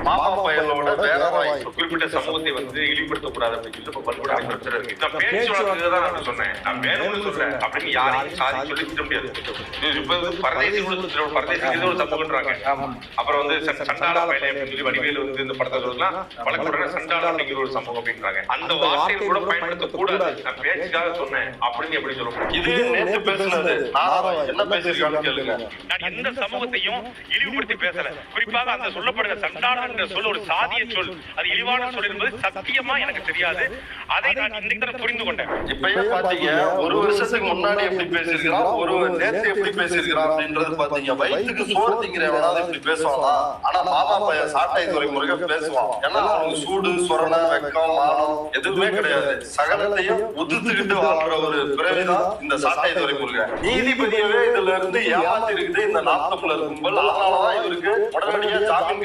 மாமா பயலோட வேற வாய்ப்பு குறிப்பிட்ட சமூகத்தை வந்து இழிவுபடுத்தக்கூடாது அப்படின்னு சொல்லி பல்கூட பிரச்சனை இருக்கு. நான் பேச்சு வழக்குதான் நான் சொன்னேன், நான் வேணும்னு சொல்றேன் அப்படின்னு யாரையும் சாதி சொல்லிக்க முடியாது. இப்ப பரதேசி பரதேசி ஒரு சமூகன்றாங்க. அப்புறம் வந்து சண்டாள பயலை அப்படின்னு சொல்லி வடிவேலு வந்து இந்த படத்தை சொல்லலாம் வழக்குடனே சண்டாள அப்படிங்கிற ஒரு சமூகம் அப்படின்றாங்க. அந்த வார்த்தையை கூட பயன்படுத்த கூடாது, நான் பேச்சுக்காக சொன்னேன் அப்படின்னு எப்படி சொல்ல முடியும்? இது நேற்று பேசுனது என்ன பேசிருக்கான்னு கேளுங்க. நான் எந்த சமூகத்தையும் இழிவுபடுத்தி பேசல. குறிப்பாக அந்த சொல்லப்படுகிற சண்டாளன்ற சொல் ஒரு சாதிய சொல், அது இழிவான சொல் என்பது சத்தியமா எனக்கு தெரியாது. அதை நான் இன்னைக்கு புரிந்து கொண்டேன். இப்பயே பாத்தீங்க, ஒரு வருஷத்துக்கு முன்னாடி எப்படி பேசிருக்கிறான், ஒரு நேற்று எப்படி பேசிருக்கிறான் அப்படின்றது பாத்தீங்க. வயிற்றுக்கு சோறு திங்கிறவனாவது இப்படி பேசுவானா? ஆனா மாமா பையன் சாட்டை துறை முருகன் பேசுவான். ஏன்னா அவனுக்கு சூடு சொரணை வெக்கம் மானம் எதுவுமே கிடையாது. சகலத்தையும் உதுத்துக்கிட்டு வாழ்ற ஒரு பிறவிதான் இந்த சாட்டை துறை முருகன். நீதிபதியவே இதுல இருந்து ஏமாத்தி இருக்குது இந்த நாற்பது கும்பல். அதனாலதான் இவருக்கு உடனடியா ஜாமீன்